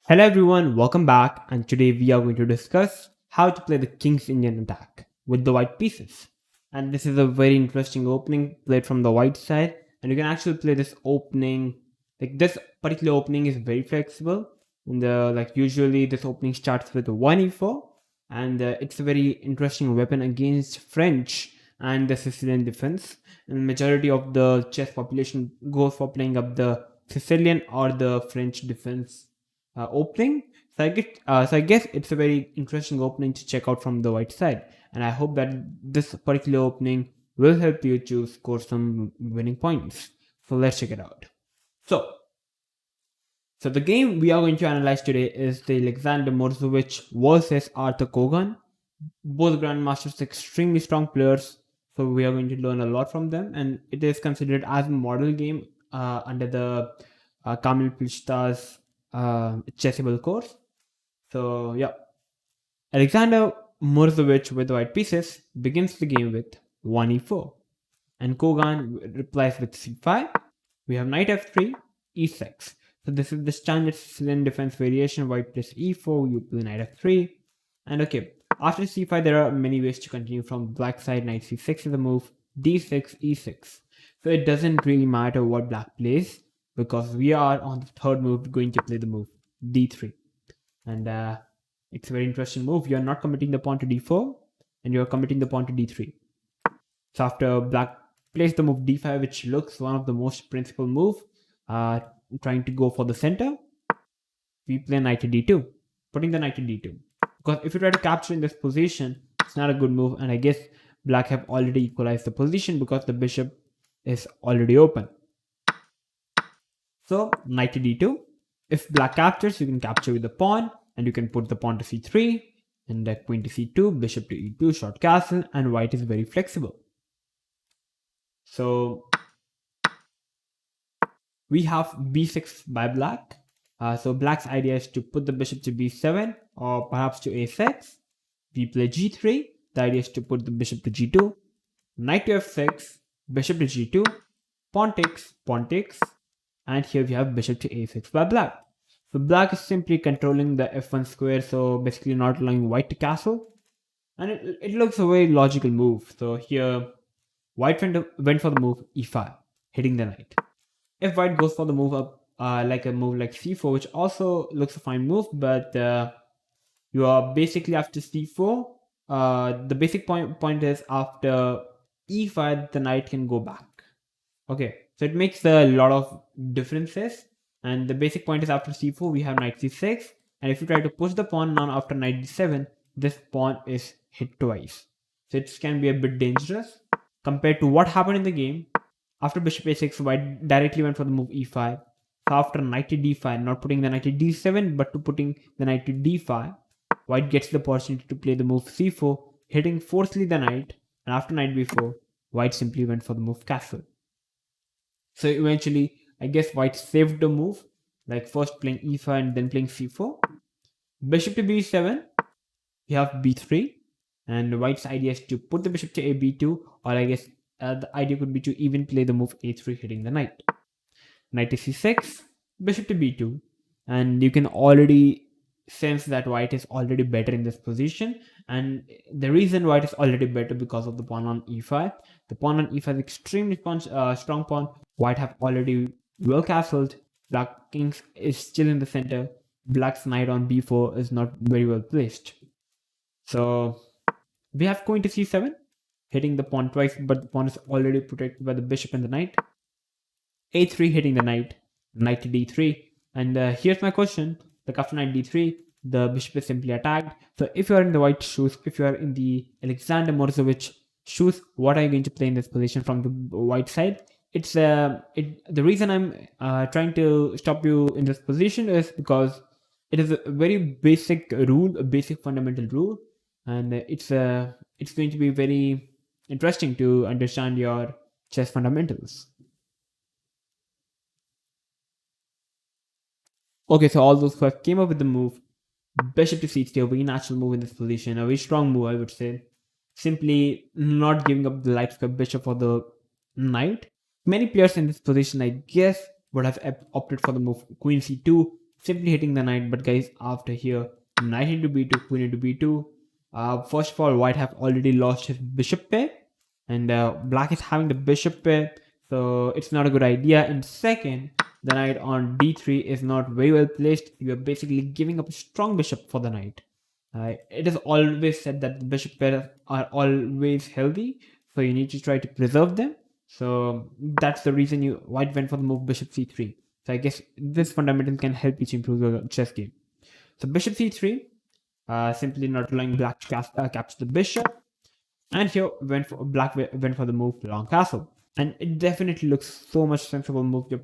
Hello everyone, welcome back, and today we are going to discuss how to play the King's Indian attack with the white pieces. And this is a very interesting opening played from the white side, and you can actually play this opening. Like this particular opening is very flexible. And usually this opening starts with 1e4, and it's a very interesting weapon against French and the Sicilian defense. And majority of the chess population goes for playing up the Sicilian or the French defense opening. So I guess it's a very interesting opening to check out from the white side, and I hope that this particular opening will help you to score some winning points. So let's check it out. So, so the game we are going to analyze today is the Alexander Morozovich versus Arthur Kogan. Both grandmasters extremely strong players, so we are going to learn a lot from them, and it is considered as a model game under the Kamil Pilsta's chessable course. So yeah, Alexander Morozovich with white pieces begins the game with 1e4, and Kogan replies with c5. We have knight f3, e6. So this is the standard Sicilian defense variation. White plays e4, you play knight f3, and okay. After c5, there are many ways to continue from black side. Knight c6 is a move, d6, e6. So it doesn't really matter what black plays because we are on the third move going to play the move d3, and it's a very interesting move. You're not committing the pawn to d4, and you're committing the pawn to d3. So after black plays the move d5, which looks one of the most principal move, trying to go for the center, we play knight to d2, putting the knight to d2. Because if you try to capture in this position, it's not a good move, and I guess black have already equalized the position because the bishop is already open. So knight to d2. If black captures, you can capture with the pawn, and you can put the pawn to c3, and queen to c2, bishop to e2, short castle, and white is very flexible. So we have b6 by black. So black's idea is to put the bishop to b7 or perhaps to a6. We play g3. The idea is to put the bishop to g2. Knight to f6, bishop to g2, pawn takes, and here we have bishop to a6 by black. So black is simply controlling the f1 square, so basically not allowing white to castle. And it looks a very logical move. So here, white went for the move e5, hitting the knight. If white goes for the move up, like a move like c4, which also looks a fine move, but you are basically after c4. The basic point is after e5, the knight can go back. Okay, so it makes a lot of differences. And the basic point is after c4, we have knight c6. And if you try to push the pawn now after knight d7, this pawn is hit twice. So it can be a bit dangerous compared to what happened in the game. After bishop a6, white directly went for the move e5. So after knight to d5, not putting the knight to d7, but to putting the knight to d5, white gets the opportunity to play the move c4, hitting forcefully the knight. And after knight b4, white simply went for the move castle. So eventually, I guess white saved the move, like first playing e5 and then playing c4. Bishop to b7, we have b3, and white's idea is to put the bishop to a b2, or I guess the idea could be to even play the move a3, hitting the knight. Knight to c6, bishop to b2, and you can already sense that white is already better in this position. And the reason white is already better because of the pawn on e5. The pawn on e5 is extremely strong pawn. White have already well castled. Black king is still in the center. Black's knight on b4 is not very well placed. So we have queen to c7, hitting the pawn twice, but the pawn is already protected by the bishop and the knight. a3, hitting the knight. Knight to d3. And here's my question. Like after knight d3, the bishop is simply attacked. So if you are in the white shoes, if you are in the Alexander Morozovich shoes, what are you going to play in this position from the white side? It's the reason I'm trying to stop you in this position is because it is a very basic rule, a basic fundamental rule, and it's going to be very interesting to understand your chess fundamentals. Okay, so all those who have came up with the move, bishop to c3, a very natural move in this position, a very strong move, I would say. Simply not giving up the light square bishop for the knight. Many players in this position, I guess, would have opted for the move queen c2, simply hitting the knight. But guys, after here, knight into b2, queen into b2. First of all, white have already lost his bishop pair, and black is having the bishop pair, so it's not a good idea. And second, the knight on d3 is not very well placed. You are basically giving up a strong bishop for the knight. It is always said that the bishop pairs are always healthy, so you need to try to preserve them. So that's the reason white went for the move bishop c3. So I guess this fundamental can help you to improve your chess game. So bishop c3, simply not allowing black to capture the bishop. And here black went for the move long castle. And it definitely looks so much sensible move. You're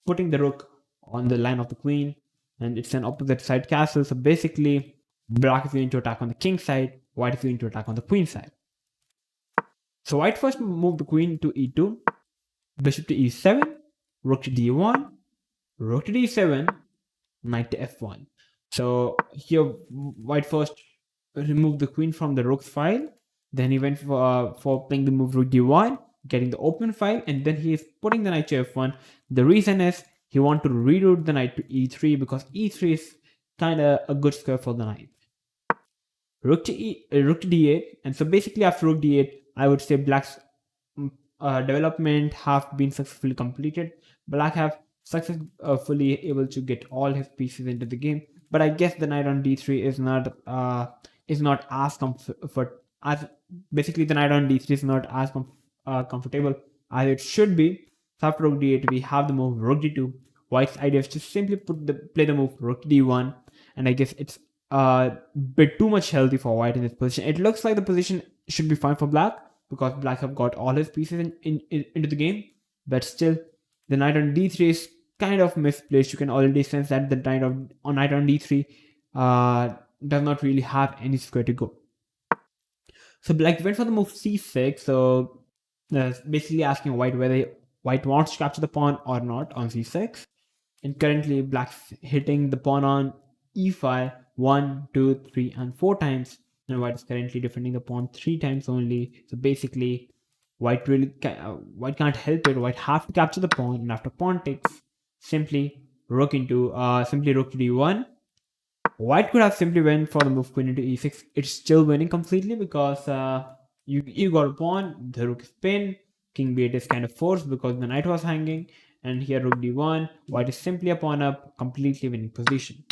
putting the rook on the line of the queen, and it's an opposite side castle. So basically, black is going to attack on the king side, white is going to attack on the queen side. So white first moved the queen to e2, bishop to e7, rook to d1, rook to d7, knight to f1. So here white first removed the queen from the rook's file, then he went for playing the move rook d1, getting the open file, and then he is putting the knight to f1. The reason is he wants to reroute the knight to e3 because e3 is kind of a good square for the knight. Rook to d8, and so basically after rook d8, I would say black's development have been successfully completed. Black have successfully able to get all his pieces into the game, but I guess the knight on d3 is not as basically the knight on d3 is not as comfortable as it should be. So after rook d8, we have the move rook d2. White's idea is to simply play the move rook d1, and I guess it's a bit too much healthy for white in this position. It looks like the position should be fine for black because black have got all his pieces into the game, but still the knight on d3 is kind of misplaced. You can already sense that the knight on d3 does not really have any square to go. So black went for the move c6, so basically asking white whether white wants to capture the pawn or not on c6. And currently black's hitting the pawn on e5 1, 2, 3, and 4 times, and white is currently defending the pawn 3 times only. So basically white can't help it. White have to capture the pawn, and after pawn takes, simply rook to d1. White could have simply went for the move queen into e6. It's still winning completely because you got a pawn, the rook is pinned, king b8 is kind of forced because the knight was hanging, and here rook d1, white is simply a pawn up, completely winning position.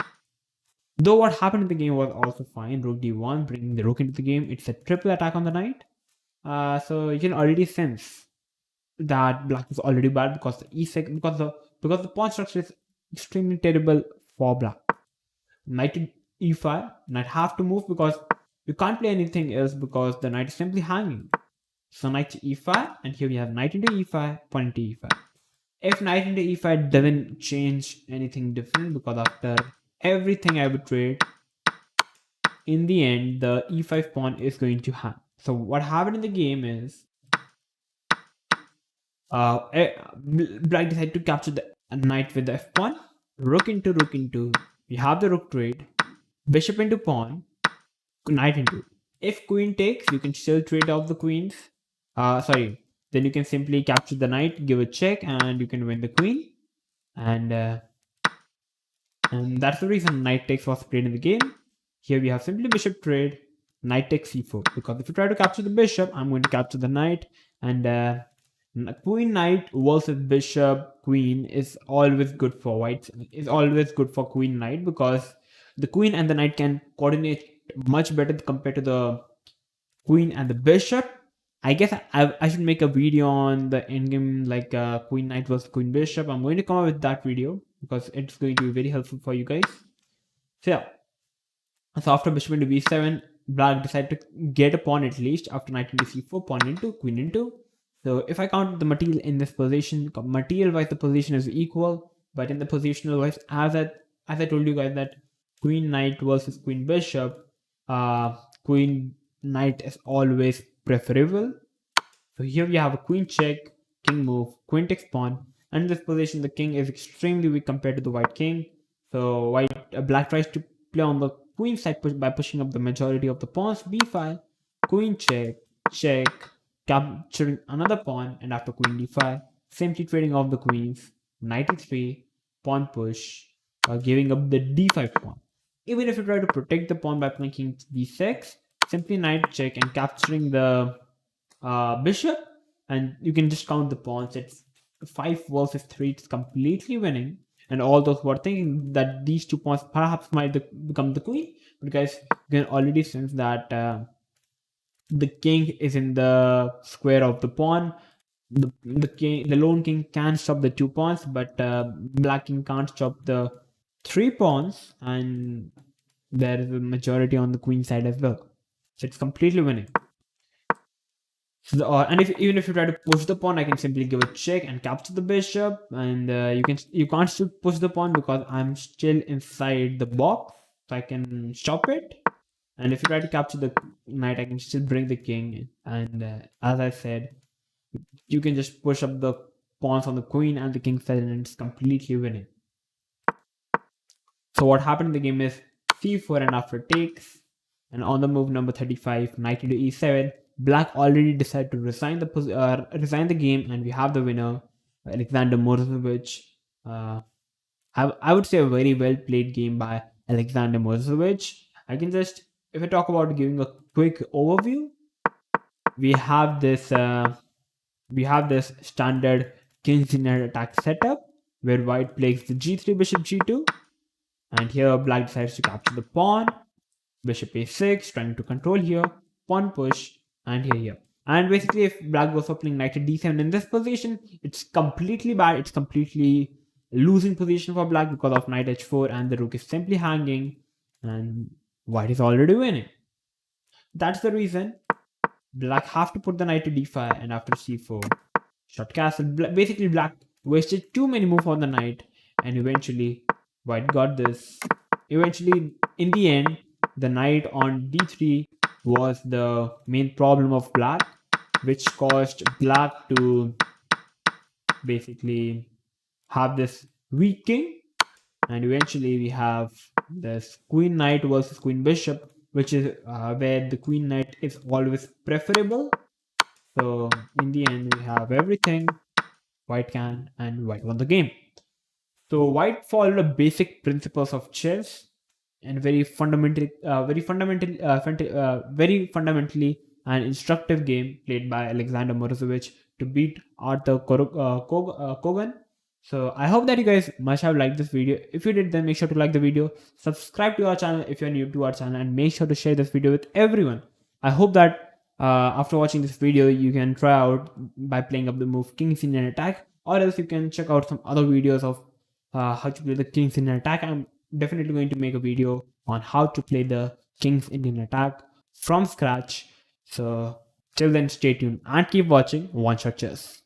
Though what happened in the game was also fine, rook d1, bringing the rook into the game. It's a triple attack on the knight. So you can already sense that black is already bad because the e6 because the pawn structure is extremely terrible for black. Knight to e5, knight have to move because you can't play anything else because the knight is simply hanging. So knight to e5, and here we have knight into e5, pawn into e5. If knight into e5 doesn't change anything different, because after everything I would trade, in the end the e5 pawn is going to hang. So what happened in the game is black decided to capture the knight with the f pawn, rook into. We have the rook trade, bishop into pawn, knight into. If queen takes, you can still trade off the queens. Then you can simply capture the knight, give a check, and you can win the queen. And that's the reason knight takes was played in the game. Here we have simply bishop trade, knight takes c4. Because if you try to capture the bishop, I'm going to capture the knight. And queen knight versus bishop queen is always good for white. Is always good for queen knight because the queen and the knight can coordinate much better compared to the queen and the bishop. I guess I should make a video on the endgame, like queen knight versus queen bishop. I'm going to come up with that video because it's going to be very helpful for you guys. So yeah. So after bishop into b7, black decided to get a pawn at least. After knight into c4, pawn into, queen into. So if I count the material in this position, material-wise the position is equal, but in the positional-wise, as I told you guys that queen knight versus queen bishop, queen knight is always preferable. So here we have a queen check, king move, queen takes pawn, and in this position the king is extremely weak compared to the white king. So black tries to play on the queen side by pushing up the majority of the pawns. b5, queen check, capturing another pawn, and after queen d5, simply trading off the queens, knight e3, pawn push, giving up the d5 pawn. Even if you try to protect the pawn by playing king d6, simply knight check and capturing the bishop, and you can just count the pawns. It's 5 versus 3. It's completely winning. And all those who are thinking that these 2 pawns perhaps might become the queen, because you can already sense that the king is in the square of the pawn. The lone king can stop the 2 pawns, but black king can't stop the 3 pawns, and there is a majority on the queen side as well. So it's completely winning. So and even if you try to push the pawn, I can simply give a check and capture the bishop, and you can't still push the pawn because I'm still inside the box, so I can stop it. And if you try to capture the knight, I can still bring the king, and as I said, you can just push up the pawns on the queen and the king side, and it's completely winning. So what happened in the game is c4, and after takes, and on the move number 35, knight into e7, black already decided to resign the game, and we have the winner, Alexander Morozovich. I would say a very well played game by Alexander Morozovich. I can just, if I talk about giving a quick overview, we have this standard kingside attack setup where white plays the g3, bishop g2, and here black decides to capture the pawn, bishop a6, trying to control here, pawn push, and here. And basically, if black goes for playing knight to d7 in this position, it's completely bad. It's completely losing position for black because of knight h4, and the rook is simply hanging, and white is already winning. That's the reason black have to put the knight to d5, and after c4, short castle. Basically, black wasted too many moves on the knight, and eventually white got this. Eventually, in the end, the knight on d3 was the main problem of black, which caused black to basically have this weak king. And eventually we have this queen knight versus queen bishop, which is where the queen knight is always preferable. So in the end, we have everything white can, and white won the game. So white followed the basic principles of chess, and very fundamentally an instructive game played by Alexander Morozovich to beat Arthur Kogan. So I hope that you guys must have liked this video. If you did, then make sure to like the video, subscribe to our channel if you're new to our channel, and make sure to share this video with everyone. I hope that after watching this video, you can try out by playing up the move King's Indian Attack, or else you can check out some other videos of how to play the King's Indian Attack. I'm definitely going to make a video on how to play the King's Indian Attack from scratch. So till then, stay tuned and keep watching Oneshot Chess.